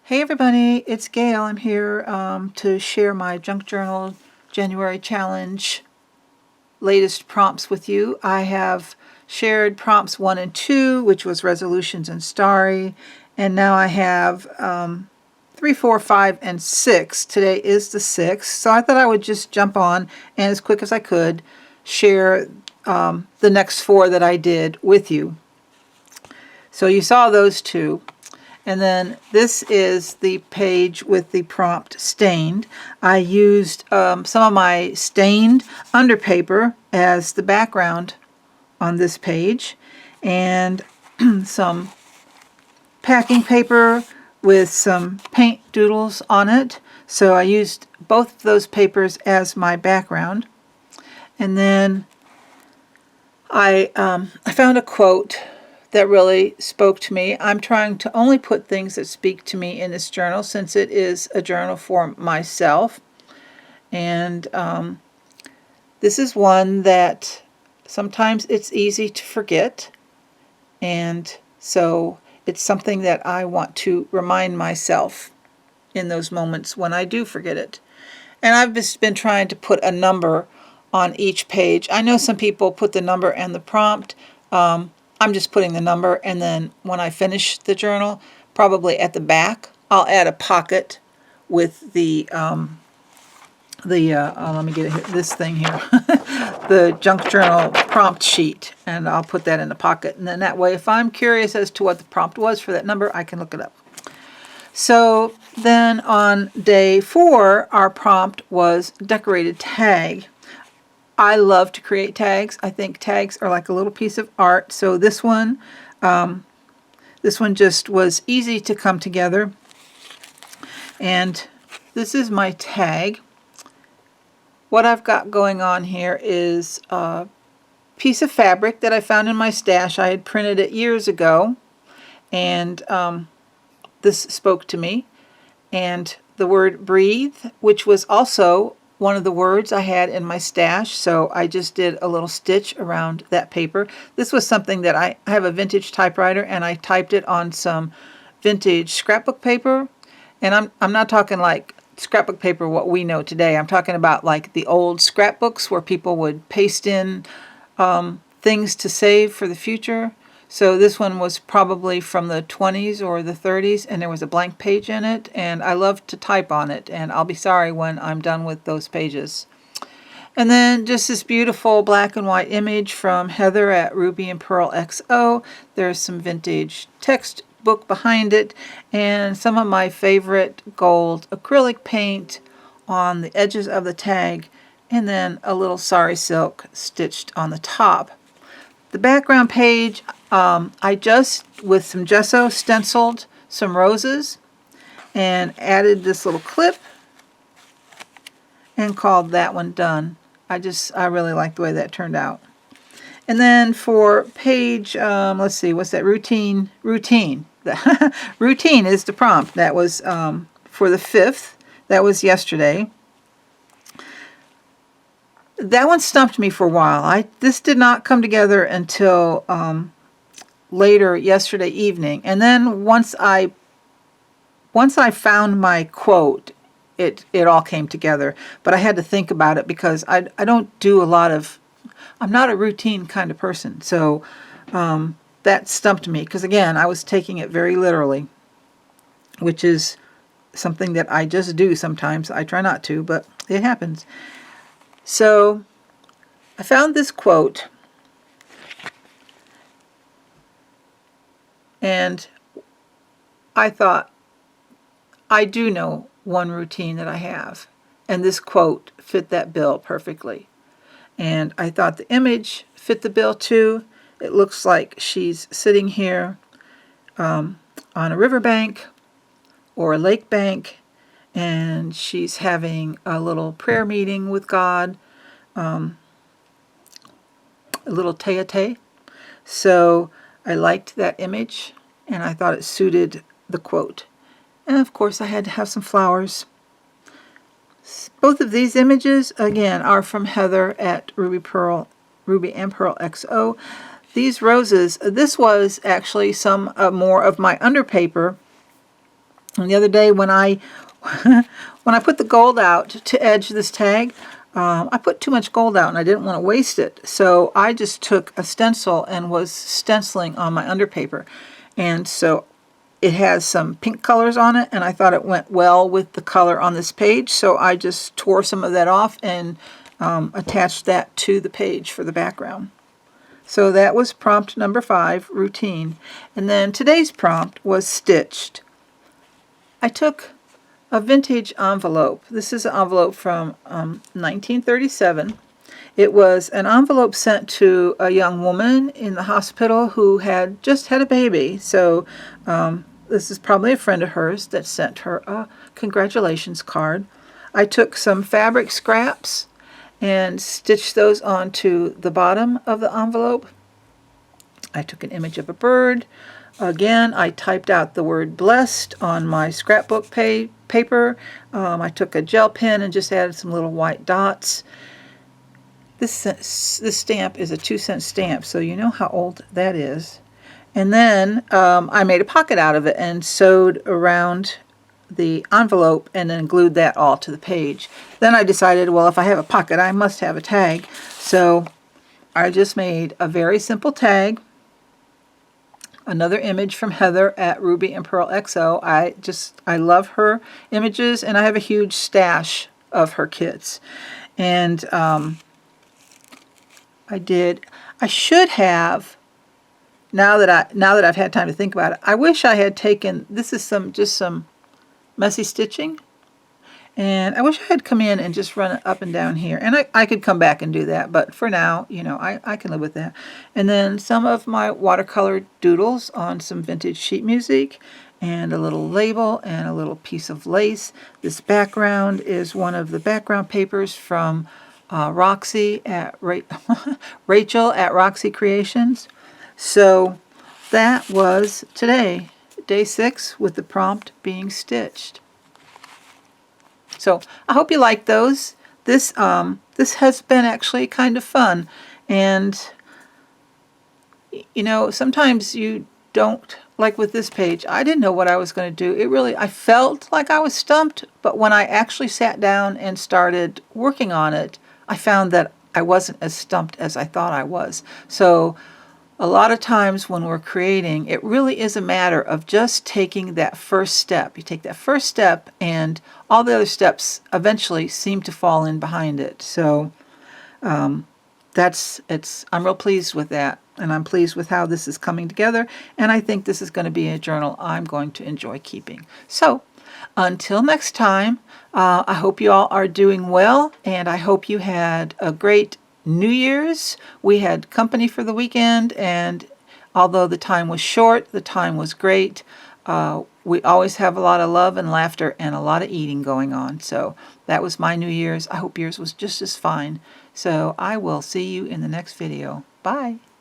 Hey everybody, it's Gail. I'm here to share my Junk Journal January Challenge latest prompts with you. I have shared prompts 1 and 2, which was resolutions and starry, and now I have 3, 4, 5, and 6. Today is the 6th, so I thought I would just jump on and as quick as I could share the next 4 that I did with you. So you saw those 2. And then this is the page with the prompt stained. I used some of my stained underpaper as the background on this page, and some packing paper with some paint doodles on it. So I used both of those papers as my background. And then I found a quote that really spoke to me. I'm trying to only put things that speak to me in this journal since it is a journal for myself. And this is one that sometimes it's easy to forget. And so it's something that I want to remind myself in those moments when I do forget it. And I've just been trying to put a number on each page. I know some people put the number and the prompt. I'm just putting the number, and then when I finish the journal, probably at the back, I'll add a pocket with the let me get this thing here, the junk journal prompt sheet, and I'll put that in the pocket. And then that way, if I'm curious as to what the prompt was for that number, I can look it up. So then on day 4, our prompt was decorated tag. I love to create tags. I think tags are like a little piece of art. So this one just was easy to come together. And this is my tag. What I've got going on here is a piece of fabric that I found in my stash. I had printed it years ago, and this spoke to me. And the word breathe, which was also one of the words I had in my stash, so I just did a little stitch around that paper. This was something that I have a vintage typewriter, and I typed it on some vintage scrapbook paper. And I'm not talking like scrapbook paper what we know today. I'm talking about like the old scrapbooks where people would paste in things to save for the future. So this one was probably from the 20s or the 30s, and there was a blank page in it, and I love to type on it, and I'll be sorry when I'm done with those pages. And then just this beautiful black and white image from Heather at Ruby and Pearl XO. There's some vintage textbook behind it, and some of my favorite gold acrylic paint on the edges of the tag, and then a little sari silk stitched on the top. The background page, I just, with some gesso, stenciled some roses and added this little clip and called that one done. I really like the way that turned out. And then for page, let's see, what's that? Routine. Routine is the prompt. That was for the 5th. That was yesterday. That one stumped me for a while. This did not come together until later yesterday evening, and then once I found my quote, it all came together. But I had to think about it because I don't do a lot of, I'm not a routine kind of person. So that stumped me because, again, I was taking it very literally, which is something that I just do sometimes. I try not to, but it happens. So I found this quote, and I thought, I do know one routine that I have, and this quote fit that bill perfectly. And I thought the image fit the bill too. It looks like she's sitting here on a riverbank or a lake bank, and she's having a little prayer meeting with God, a little tete. So I liked that image, and I thought it suited the quote. And of course I had to have some flowers. Both of these images, again, are from Heather at Ruby and Pearl XO. These roses, this was actually some more of my underpaper And the other day when I when I put the gold out to edge this tag, I put too much gold out and I didn't want to waste it. So I just took a stencil and was stenciling on my underpaper. And so it has some pink colors on it, and I thought it went well with the color on this page. So I just tore some of that off and attached that to the page for the background. So that was prompt number 5, routine. And then today's prompt was stitched. I took a vintage envelope. This is an envelope from 1937. It was an envelope sent to a young woman in the hospital who had just had a baby. So this is probably a friend of hers that sent her a congratulations card. I took some fabric scraps and stitched those onto the bottom of the envelope. I took an image of a bird. Again, I typed out the word blessed on my scrapbook paper. I took a gel pen and just added some little white dots. This stamp is a 2-cent stamp, so you know how old that is. And then I made a pocket out of it and sewed around the envelope and then glued that all to the page. Then I decided, well, if I have a pocket, I must have a tag. So I just made a very simple tag. Another image from Heather at Ruby and Pearl XO. I love her images, and I have a huge stash of her kits. And I should have, now that I've had time to think about it, I wish I had taken, this is just some messy stitching, and I wish I had come in and just run it up and down here, and I could come back and do that, but for now, you know, I can live with that. And then some of my watercolor doodles on some vintage sheet music, and a little label and a little piece of lace. This background is one of the background papers from Roxy at Rachel at Roxy Creations. So that was today, day 6, with the prompt being stitched. So I hope you like those. This has been actually kind of fun, and you know, sometimes you don't, like with this page, I didn't know what I was going to do. I felt like I was stumped, but when I actually sat down and started working on it, I found that I wasn't as stumped as I thought I was. So a lot of times when we're creating, it really is a matter of just taking that first step. You take that first step and all the other steps eventually seem to fall in behind it. So I'm real pleased with that, and I'm pleased with how this is coming together, and I think this is going to be a journal I'm going to enjoy keeping. So until next time, I hope you all are doing well, and I hope you had a great New Year's. We had company for the weekend, and although the time was short, the time was great. We always have a lot of love and laughter and a lot of eating going on. So that was my New Year's. I hope yours was just as fine. So I will see you in the next video. Bye.